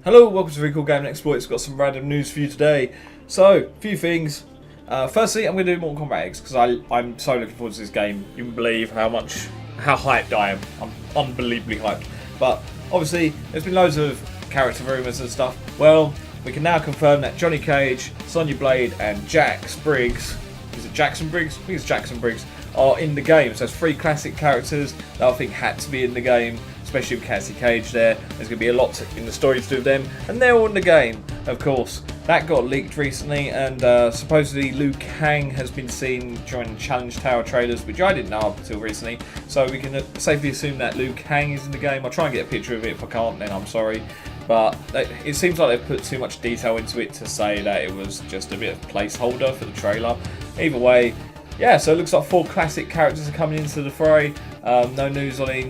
Hello, welcome to Very Cool Gaming Exploits. Got some random news for you today. So, a few things. Firstly, I'm going to do Mortal Kombat X because I'm so looking forward to this game. You wouldn't believe how hyped I am. I'm unbelievably hyped. But obviously, there's been loads of character rumours and stuff. Well, we can now confirm that Johnny Cage, Sonya Blade, and Jax Briggs, is it Jackson Briggs? I think it's Jackson Briggs, are in the game. So it's 3 classic characters that I think had to be in the game. Especially with Cassie Cage there. There's going to be a lot in the story to do with them. And they're all in the game, of course. That got leaked recently, and supposedly Liu Kang has been seen during Challenge Tower trailers, which I didn't know up until recently. So we can safely assume that Liu Kang is in the game. I'll try and get a picture of it. If I can't, then I'm sorry. But it seems like they've put too much detail into it to say that it was just a bit of placeholder for the trailer. Either way, yeah, so it looks like 4 classic characters are coming into the fray. No news on any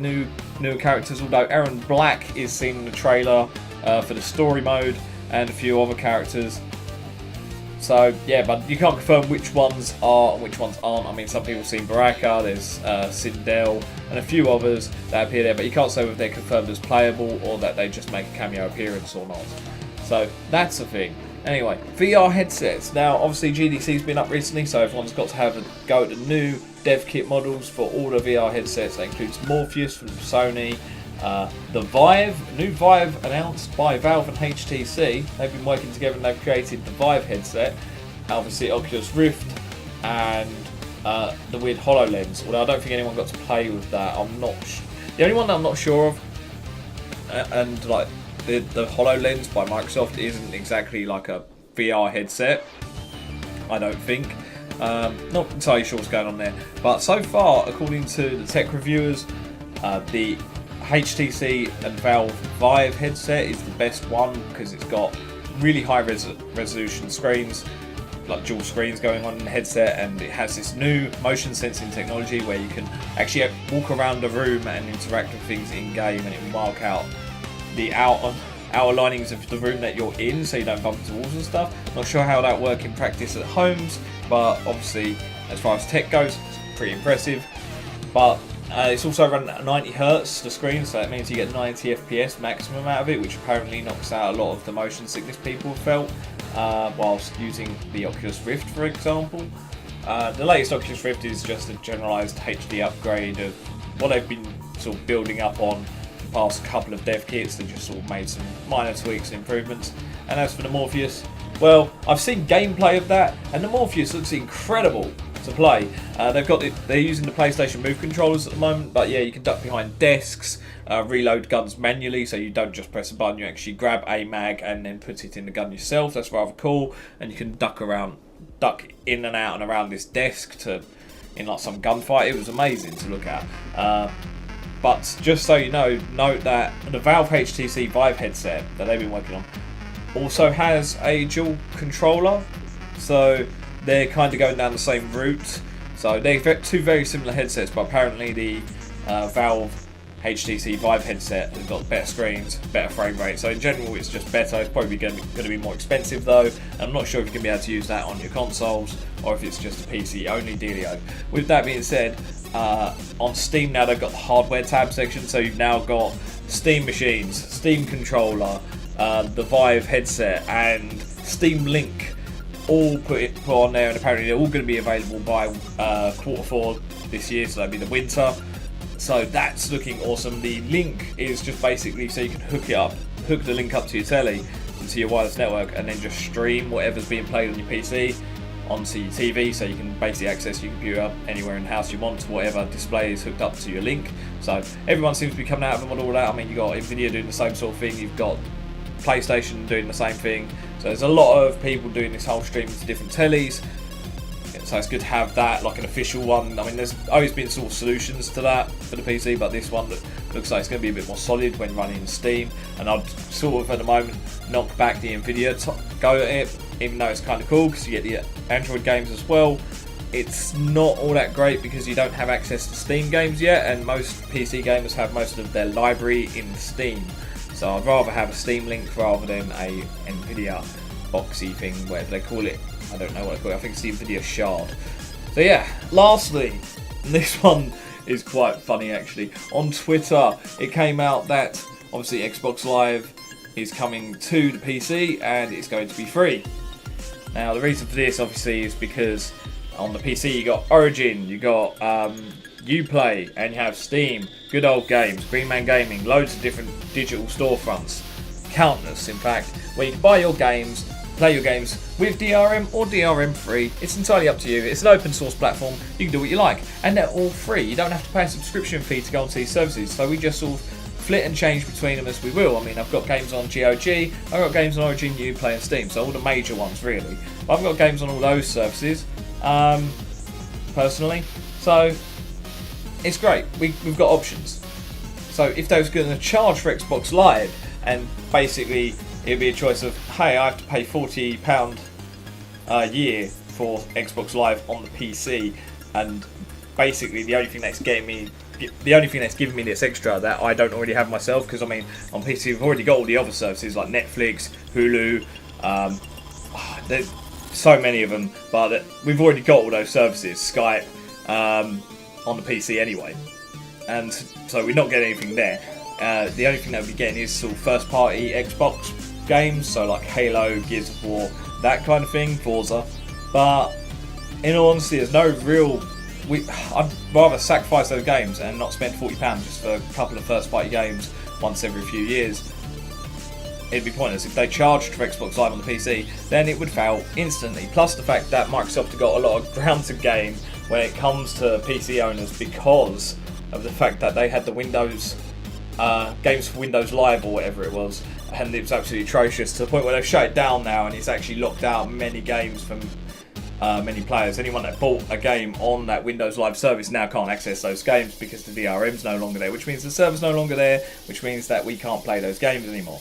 new characters, although Aaron Black is seen in the trailer for the story mode and a few other characters. So yeah, but you can't confirm which ones are and which ones aren't. I mean, some people have seen Baraka, there's Sindel and a few others that appear there, but you can't say whether they're confirmed as playable or that they just make a cameo appearance or not. So that's the thing. Anyway, VR headsets. Now, obviously GDC's been up recently, so everyone's got to have a go at the new dev kit models for all the VR headsets. That includes Morpheus from Sony, the Vive, new Vive announced by Valve and HTC. They've been working together and they've created the Vive headset. Obviously Oculus Rift and the weird HoloLens. Although I don't think anyone got to play with that. The only one that I'm not sure of, and like the HoloLens by Microsoft isn't exactly like a VR headset. I don't think. Not entirely sure what's going on there, but so far, according to the tech reviewers, the HTC and Valve Vive headset is the best one because it's got really high resolution screens, like dual screens going on in the headset, and it has this new motion sensing technology where you can actually walk around the room and interact with things in game, and it will mark out the outer linings of the room that you're in, so you don't bump into walls and stuff. Not sure how that works in practice at homes, but obviously as far as tech goes, it's pretty impressive. But it's also running at 90 Hz the screen, so that means you get 90 FPS maximum out of it, which apparently knocks out a lot of the motion sickness people have felt whilst using the Oculus Rift, for example. The latest Oculus Rift is just a generalised HD upgrade of what they've been sort of building up on past couple of dev kits. They just sort of made some minor tweaks and improvements. And as for the Morpheus, well, I've seen gameplay of that, and the Morpheus looks incredible to play. They're using the PlayStation Move controllers at the moment, but yeah, you can duck behind desks, reload guns manually, so you don't just press a button, you actually grab a mag and then put it in the gun yourself. That's rather cool, and you can duck in and out and around this desk in like some gunfight. It was amazing to look at. But just so you know, note that the Valve HTC Vive headset that they've been working on also has a dual controller, so they're kind of going down the same route. So they're 2 very similar headsets, but apparently the Valve HTC Vive headset has got better screens, better frame rate. So in general, it's just better. It's probably going to be more expensive though. I'm not sure if you can be able to use that on your consoles or if it's just a PC only dealio. With that being said, on Steam now they've got the hardware tab section, so you've now got Steam machines, Steam controller, the Vive headset, and Steam Link all put on there, and apparently they're all going to be available by Q4 this year, so that'll be the winter. So that's looking awesome. The link is just basically so you can hook the link up to your telly, into your wireless network, and then just stream whatever's being played on your PC onto your TV, so you can basically access your computer anywhere in the house you want to whatever display is hooked up to your link. So everyone seems to be coming out of them on all that. I mean, you've got Nvidia doing the same sort of thing, you've got PlayStation doing the same thing, so there's a lot of people doing this whole stream to different tellies, so it's good to have that, like an official one. I mean, there's always been sort of solutions to that for the PC, but this one looks like it's going to be a bit more solid when running Steam, and I'd sort of at the moment knock back the Nvidia go at it, even though it's kind of cool because you get the Android games as well. It's not all that great because you don't have access to Steam games yet, and most PC gamers have most of their library in Steam. So I'd rather have a Steam Link rather than a Nvidia boxy thing, whatever they call it. I don't know what they call it. I think it's the Nvidia Shard. So yeah, lastly, this one is quite funny actually. On Twitter, it came out that obviously Xbox Live is coming to the PC and it's going to be free. Now the reason for this obviously is because on the PC you got Origin, you got Uplay, and you have Steam, Good Old Games, Green Man Gaming, loads of different digital storefronts, countless in fact, where you can buy your games, play your games with DRM or DRM free. It's entirely up to you. It's an open source platform. You can do what you like, and they're all free. You don't have to pay a subscription fee to go onto these services. So we just sort of flit and change between them as we will. I mean, I've got games on GOG, I've got games on Origin, Uplay, and Steam. So all the major ones really. But I've got games on all those services, personally. So it's great. We've got options. So if they was going to charge for Xbox Live, and basically it'd be a choice of, hey, I have to pay £40 a year for Xbox Live on the PC, and basically the only thing that's giving me this extra that I don't already have myself, because I mean on PC we've already got all the other services like Netflix, Hulu, there's so many of them, but we've already got all those services, Skype, on the PC anyway, and so we're not getting anything there. The only thing that we'll be getting is sort of first party Xbox games, so like Halo, Gears of War, that kind of thing, Forza. But in all honesty, there's no real. I'd rather sacrifice those games and not spend £40 just for a couple of first party games once every few years. It'd be pointless. If they charged for Xbox Live on the PC, then it would fail instantly. Plus the fact that Microsoft have got a lot of ground to gain when it comes to PC owners because of the fact that they had the Windows games for Windows Live or whatever it was, and it was absolutely atrocious to the point where they've shut it down now, and it's actually locked out many games from many players. Anyone that bought a game on that Windows Live service now can't access those games because the DRM's no longer there, which means the server's no longer there, which means that we can't play those games anymore.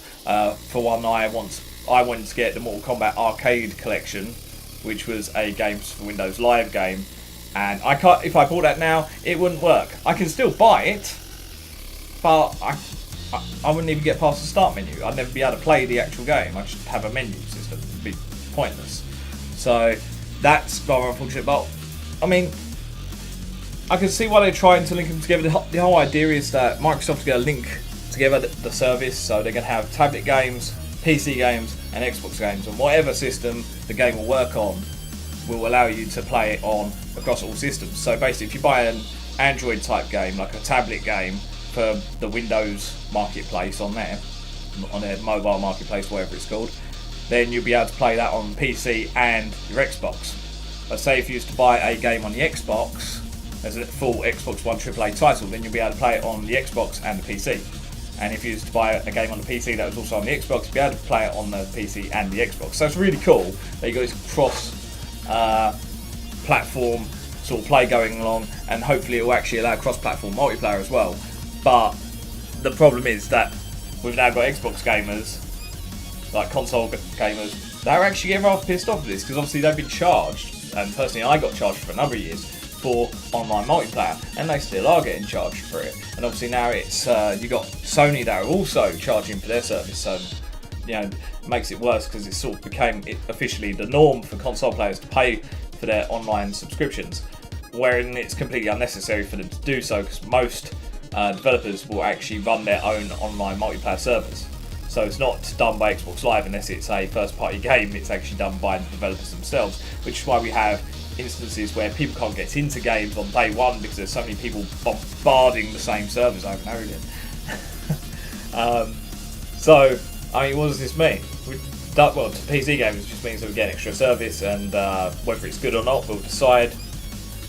For one, I wanted to get the Mortal Kombat Arcade Collection, which was a games for Windows Live game, and I can't. If I bought that now, it wouldn't work. I can still buy it, but I wouldn't even get past the start menu. I'd never be able to play the actual game. I'd just have a menu system. It'd be pointless. So that's rather unfortunate. But I mean, I can see why they're trying to link them together. The whole idea is that Microsoft's going to link together the service, so they're going to have tablet games, PC games, and Xbox games, and whatever system the game will work on will allow you to play it on across all systems. So basically, if you buy an Android type game, like a tablet game, for the Windows marketplace on their mobile marketplace, whatever it's called, then you'll be able to play that on PC and your Xbox. But say if you used to buy a game on the Xbox as a full Xbox One AAA title, then you'll be able to play it on the Xbox and the PC. And if you used to buy a game on the PC that was also on the Xbox, you'll be able to play it on the PC and the Xbox. So it's really cool that you got this cross platform sort of play going along, and hopefully it will actually allow cross-platform multiplayer as well. But the problem is that we've now got Xbox gamers, like console gamers, they're actually getting rather pissed off with this, because obviously they've been charged, and personally I got charged for a number of years for online multiplayer, and they still are getting charged for it. And obviously now it's you got Sony that are also charging for their service, so you know, it makes it worse because it sort of became officially the norm for console players to pay for their online subscriptions, wherein it's completely unnecessary for them to do so, because most developers will actually run their own online multiplayer servers. So it's not done by Xbox Live unless it's a first party game, it's actually done by the developers themselves, which is why we have instances where people can't get into games on day one because there's so many people bombarding the same servers over and over again. So, I mean, what does this mean? Well, to PC gamers, it just means that we get extra service, and whether it's good or not, we'll decide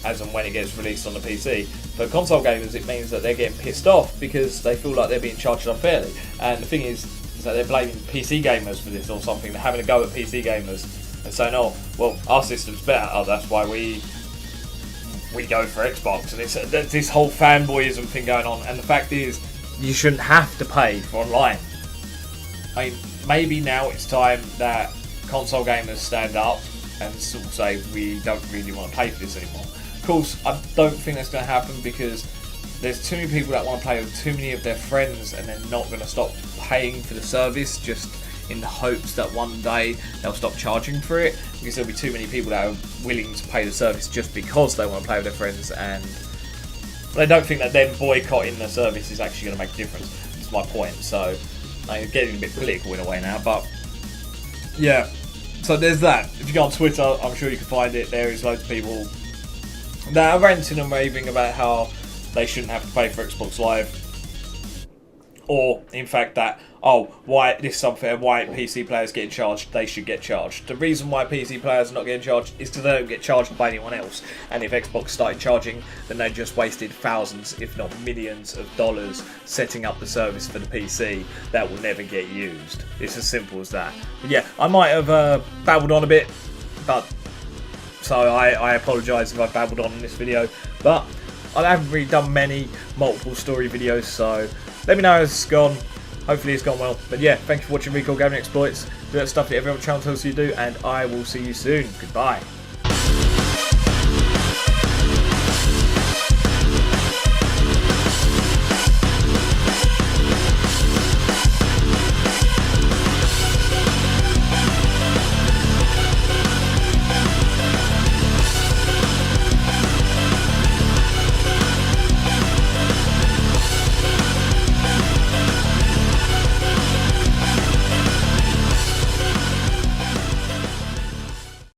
as and when it gets released on the PC. For console gamers, it means that they're getting pissed off because they feel like they're being charged unfairly. And the thing is that they're blaming PC gamers for this or something. They're having a go at PC gamers and saying, "Oh, well, our system's better. Oh, that's why we go for Xbox." And it's there's this whole fanboyism thing going on. And the fact is, you shouldn't have to pay for online. I mean, maybe now it's time that console gamers stand up and sort of say, we don't really want to pay for this anymore. Of course, I don't think that's going to happen because there's too many people that want to play with too many of their friends, and they're not going to stop paying for the service just in the hopes that one day they'll stop charging for it, because there'll be too many people that are willing to pay the service just because they want to play with their friends, and they don't think that them boycotting the service is actually going to make a difference. That's my point. So I'm getting a bit political in a way now, but yeah. So there's that. If you go on Twitter, I'm sure you can find it. There is loads of people that are ranting and raving about how they shouldn't have to pay for Xbox Live. Or, in fact, that, oh, why this is unfair, why PC players getting charged, they should get charged. The reason why PC players are not getting charged is because they don't get charged by anyone else. And if Xbox started charging, then they just wasted thousands, if not millions of dollars setting up the service for the PC that will never get used. It's as simple as that. But yeah, I might have babbled on a bit, but so I apologise if I babbled on in this video. But I haven't really done many multiple story videos, so let me know how it's gone. Hopefully it's gone well. But yeah, thank you for watching Recall Gaming Exploits. Do that stuff that everyone on the channel tells you to do, and I will see you soon. Goodbye.